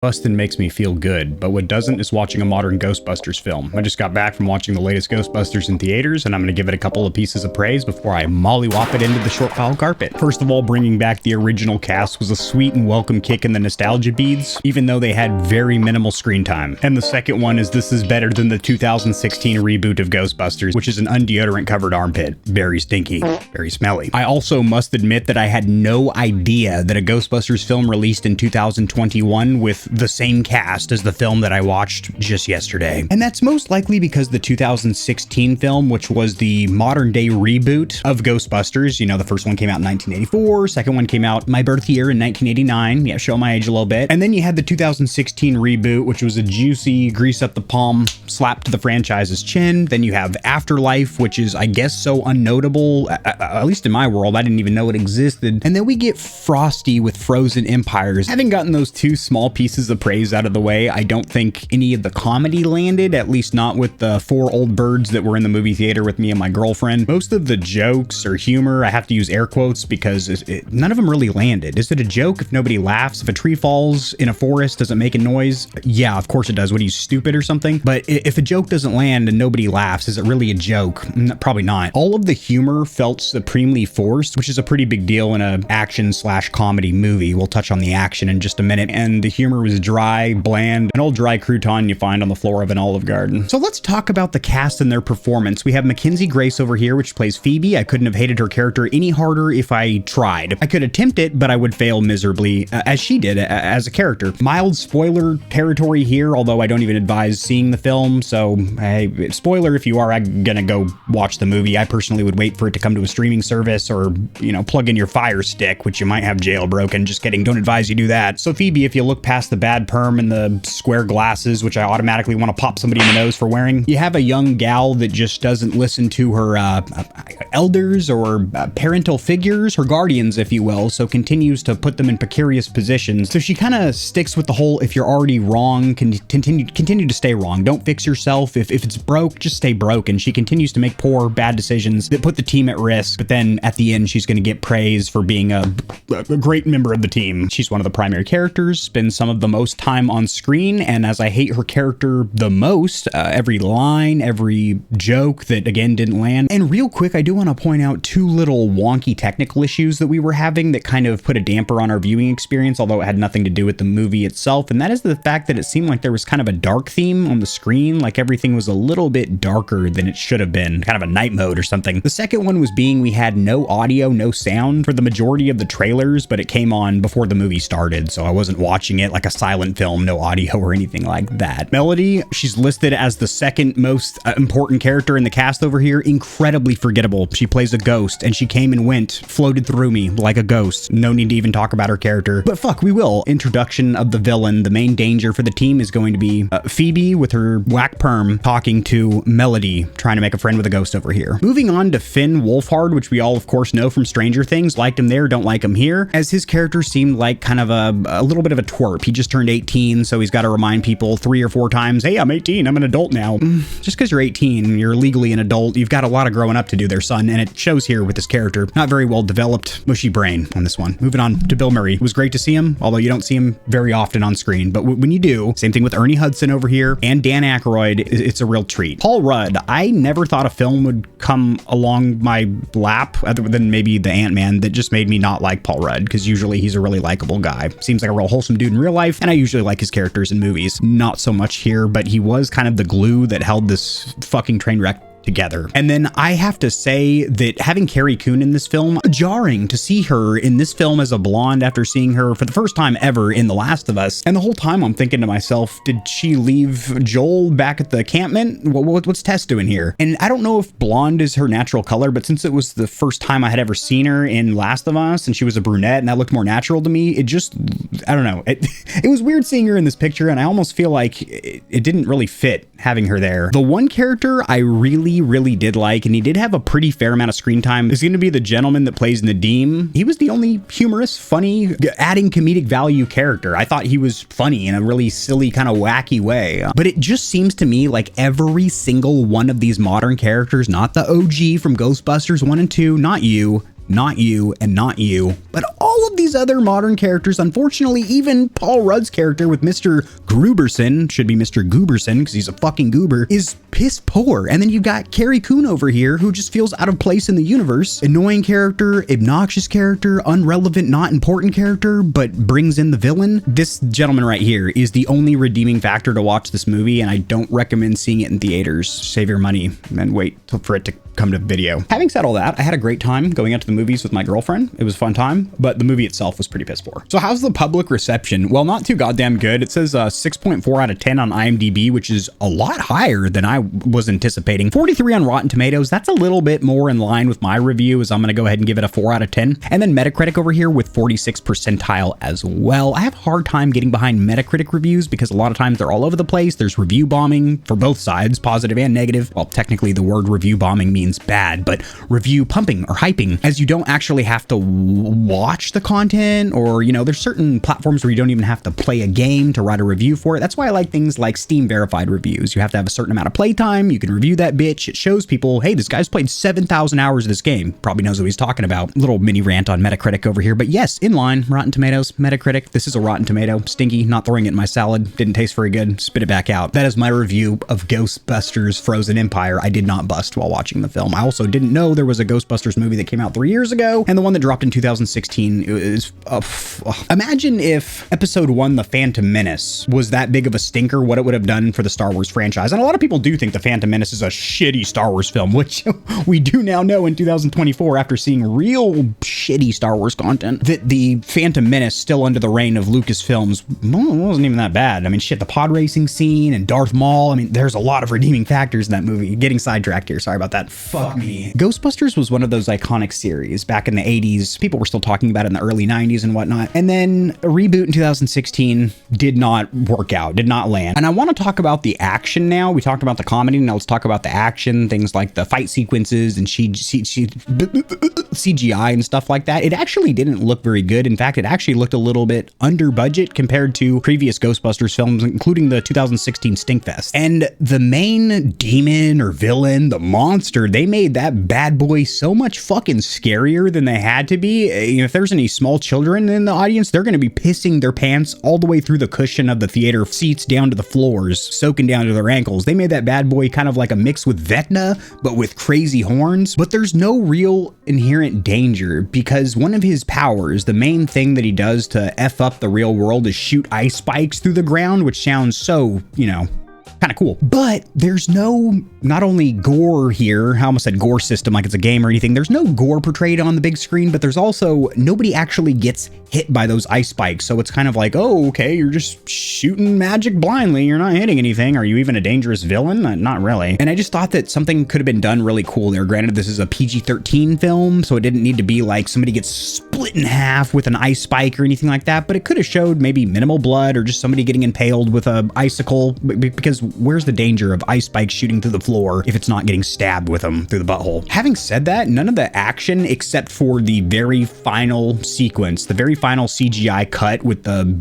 Bustin' makes me feel good, but what doesn't is watching a modern Ghostbusters film. I just got back from watching the latest Ghostbusters in theaters, and I'm gonna give it a couple of pieces of praise before I mollywop it into the short pile carpet. First of all, bringing back the original cast was a sweet and welcome kick in the nostalgia beads, even though they had very minimal screen time. And the second one is this is better than the 2016 reboot of Ghostbusters, which is an undeodorant covered armpit. Very stinky, very smelly. I also must admit that I had no idea that a Ghostbusters film released in 2021 with the same cast as the film that I watched just yesterday. And that's most likely because the 2016 film, which was the modern day reboot of Ghostbusters, you know, the first one came out in 1984, second one came out my birth year in 1989, yeah, show my age a little bit. And then you had the 2016 reboot, which was a juicy, grease up the palm, slap to the franchise's chin. Then you have Afterlife, which is, I guess, so unnotable, at least in my world, I didn't even know it existed. And then we get Frosty with Frozen Empires. Having gotten those two small pieces of praise out of the way, I don't think any of the comedy landed, at least not with the four old birds that were in the movie theater with me and my girlfriend. Most of the jokes or humor, I have to use air quotes because none of them really landed. Is it a joke if nobody laughs? If a tree falls in a forest, does it make a noise? Yeah, of course it does. What, are you stupid or something? But if a joke doesn't land and nobody laughs, is it really a joke? Probably not. All of the humor felt supremely forced, which is a pretty big deal in an action/comedy movie. We'll touch on the action in just a minute. And the humor was dry, bland, an old dry crouton you find on the floor of an Olive Garden. So let's talk about the cast and their performance. We have Mackenzie Grace over here, which plays Phoebe. I couldn't have hated her character any harder if I tried. I could attempt it, but I would fail miserably, as she did as a character. Mild spoiler territory here, although I don't even advise seeing the film, so hey, spoiler if you are gonna go watch the movie. I personally would wait for it to come to a streaming service or, you know, plug in your Fire Stick, which you might have jailbroken. Just kidding, don't advise you do that. So Phoebe, if you look past the bad perm and the square glasses, which I automatically want to pop somebody in the nose for wearing, you have a young gal that just doesn't listen to her elders or parental figures, her guardians, if you will, so continues to put them in precarious positions. So she kind of sticks with the whole, if you're already wrong, continue to stay wrong. Don't fix yourself. If it's broke, just stay broke. And she continues to make poor, bad decisions that put the team at risk. But then at the end, she's going to get praise for being a great member of the team. She's one of the primary characters, spends some of the most time on screen, and as I hate her character the most, every line, every joke that again didn't land. And real quick, I do want to point out two little wonky technical issues that we were having that kind of put a damper on our viewing experience, although it had nothing to do with the movie itself, and that is the fact that it seemed like there was kind of a dark theme on the screen, like everything was a little bit darker than it should have been, kind of a night mode or something. The second one was being we had no audio, no sound for the majority of the trailers, but it came on before the movie started, so I wasn't watching it like a silent film, no audio or anything like that. Melody, she's listed as the second most important character in the cast over here. Incredibly forgettable. She plays a ghost, and she came and went, floated through me like a ghost. No need to even talk about her character, but fuck, we will. Introduction of the villain. The main danger for the team is going to be Phoebe with her whack perm talking to Melody, trying to make a friend with a ghost over here. Moving on to Finn Wolfhard, which we all of course know from Stranger Things. Liked him there, don't like him here, as his character seemed like kind of a little bit of a twerp. He just turned 18, so he's got to remind people 3 or 4 times, hey, I'm 18, I'm an adult now. Just because you're 18, you're legally an adult, you've got a lot of growing up to do there, son, and it shows here with this character. Not very well developed, mushy brain on this one. Moving on to Bill Murray. It was great to see him, although you don't see him very often on screen, but when you do, same thing with Ernie Hudson over here, and Dan Aykroyd, it's a real treat. Paul Rudd, I never thought a film would come along my lap, other than maybe the Ant-Man, that just made me not like Paul Rudd, because usually he's a really likable guy. Seems like a real wholesome dude in real life, and I usually like his characters in movies. Not so much here, but he was kind of the glue that held this fucking train wreck together. And then I have to say that having Carrie Coon in this film, jarring to see her in this film as a blonde after seeing her for the first time ever in The Last of Us. And the whole time I'm thinking to myself, did she leave Joel back at the encampment? What's Tess doing here? And I don't know if blonde is her natural color, but since it was the first time I had ever seen her in Last of Us and she was a brunette and that looked more natural to me, it just, I don't know. It was weird seeing her in this picture, and I almost feel like it didn't really fit having her there. The one character I really did like, and he did have a pretty fair amount of screen time, is going to be the gentleman that plays Nadeem. He was the only humorous, funny, adding comedic value character. I thought he was funny in a really silly, kind of wacky way. But it just seems to me like every single one of these modern characters, not the OG from Ghostbusters 1 and 2, not you, not you, and not you, but all of these other modern characters. Unfortunately, even Paul Rudd's character with Mr. Gruberson, should be Mr. Gooberson because he's a fucking goober, is piss poor. And then you've got Carrie Coon over here who just feels out of place in the universe. Annoying character, obnoxious character, unrelevant, not important character, but brings in the villain. This gentleman right here is the only redeeming factor to watch this movie, and I don't recommend seeing it in theaters. Save your money and wait for it to come to video. Having said all that, I had a great time going out to the movies with my girlfriend. It was a fun time, but the movie itself was pretty piss poor. So how's the public reception? Well, not too goddamn good. It says 6.4 out of 10 on IMDb, which is a lot higher than I was anticipating. 43 on Rotten Tomatoes. That's a little bit more in line with my review, as I'm going to go ahead and give it a 4 out of 10. And then Metacritic over here with 46 percentile as well. I have a hard time getting behind Metacritic reviews because a lot of times they're all over the place. There's review bombing for both sides, positive and negative. Well, technically the word review bombing means bad, but review pumping or hyping, as you don't actually have to watch the content, or, you know, there's certain platforms where you don't even have to play a game to write a review for it. That's why I like things like Steam verified reviews. You have to have a certain amount of playtime. You can review that bitch. It shows people, hey, this guy's played 7,000 hours of this game. Probably knows what he's talking about. Little mini rant on Metacritic over here, but yes, in line, Rotten Tomatoes, Metacritic. This is a Rotten Tomato. Stinky, not throwing it in my salad. Didn't taste very good. Spit it back out. That is my review of Ghostbusters Frozen Empire. I did not bust while watching the film. I also didn't know there was a Ghostbusters movie that came out 3 years ago, and the one that dropped in 2016 is imagine if episode 1, The Phantom Menace, was that big of a stinker, what it would have done for the Star Wars franchise. And a lot of people do think The Phantom Menace is a shitty Star Wars film, which we do now know in 2024 after seeing real shitty Star Wars content, that the Phantom Menace, still under the reign of Lucasfilms, wasn't even that bad. I mean, shit, the pod racing scene and Darth Maul, I mean, there's a lot of redeeming factors in that movie. Getting sidetracked here, sorry about that. Fuck me. Ghostbusters was one of those iconic series back in the 80s. People were still talking about it in the early 90s and whatnot. And then a reboot in 2016 did not work out, did not land. And I want to talk about the action now. We talked about the comedy, now let's talk about the action, things like the fight sequences and CGI and stuff like that. It actually didn't look very good. In fact, it actually looked a little bit under budget compared to previous Ghostbusters films, including the 2016 Stinkfest. And the main demon or villain, the monster, they made that bad boy so much fucking scarier than they had to be. If there's any small children in the audience, they're going to be pissing their pants all the way through the cushion of the theater seats down to the floors, soaking down to their ankles. They made that bad boy kind of like a mix with Vecna, but with crazy horns. But there's no real inherent danger because one of his powers, the main thing that he does to F up the real world, is shoot ice spikes through the ground, which sounds so, you know, kind of cool. But there's no, not only gore here, I almost said gore system like it's a game or anything, there's no gore portrayed on the big screen, but there's also, nobody actually gets hit by those ice spikes. So it's kind of like, oh, okay, you're just shooting magic blindly, you're not hitting anything. Are you even a dangerous villain? Not really. And I just thought that something could have been done really cool there. Granted, this is a PG-13 film, so it didn't need to be like somebody gets split in half with an ice spike or anything like that, but it could have showed maybe minimal blood or just somebody getting impaled with a icicle, because where's the danger of ice spikes shooting through the floor if it's not getting stabbed with them through the butthole? Having said that, none of the action except for the very final sequence, the very final CGI cut with the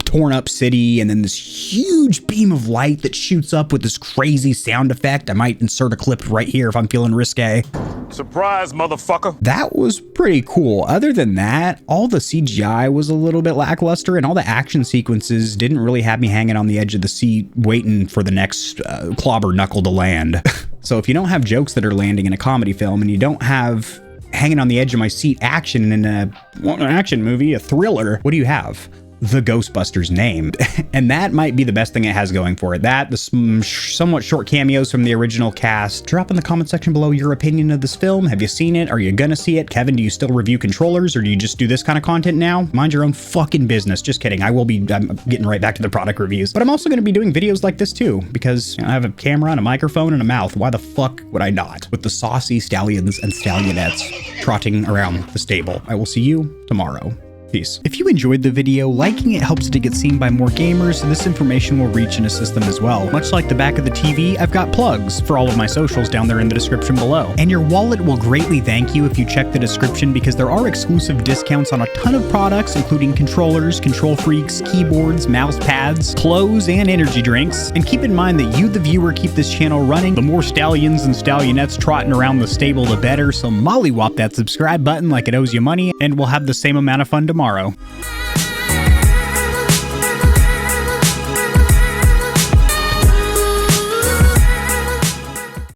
torn up city and then this huge beam of light that shoots up with this crazy sound effect. I might insert a clip right here if I'm feeling risque. Surprise, motherfucker. That was pretty cool. Other than that, all the CGI was a little bit lackluster and all the action sequences didn't really have me hanging on the edge of the seat waiting for the next clobber knuckle to land. So if you don't have jokes that are landing in a comedy film and you don't have hanging on the edge of my seat action in an action movie, a thriller, what do you have? The Ghostbusters name. And that might be the best thing it has going for it. That, the somewhat short cameos from the original cast. Drop in the comment section below your opinion of this film. Have you seen it? Are you gonna see it? Kevin, do you still review controllers or do you just do this kind of content now? Mind your own fucking business. Just kidding. I'm getting right back to the product reviews. But I'm also gonna be doing videos like this too, because I have a camera and a microphone and a mouth. Why the fuck would I not? With the saucy stallions and stallionettes trotting around the stable. I will see you tomorrow. Peace. If you enjoyed the video, liking it helps it to get seen by more gamers, and this information will reach in a system as well. Much like the back of the TV, I've got plugs for all of my socials down there in the description below. And your wallet will greatly thank you if you check the description, because there are exclusive discounts on a ton of products, including controllers, KontrolFreeks, keyboards, mouse pads, clothes, and energy drinks. And keep in mind that you, the viewer, keep this channel running. The more stallions and stallionettes trotting around the stable, the better. So mollywop that subscribe button like it owes you money, and we'll have the same amount of fun tomorrow.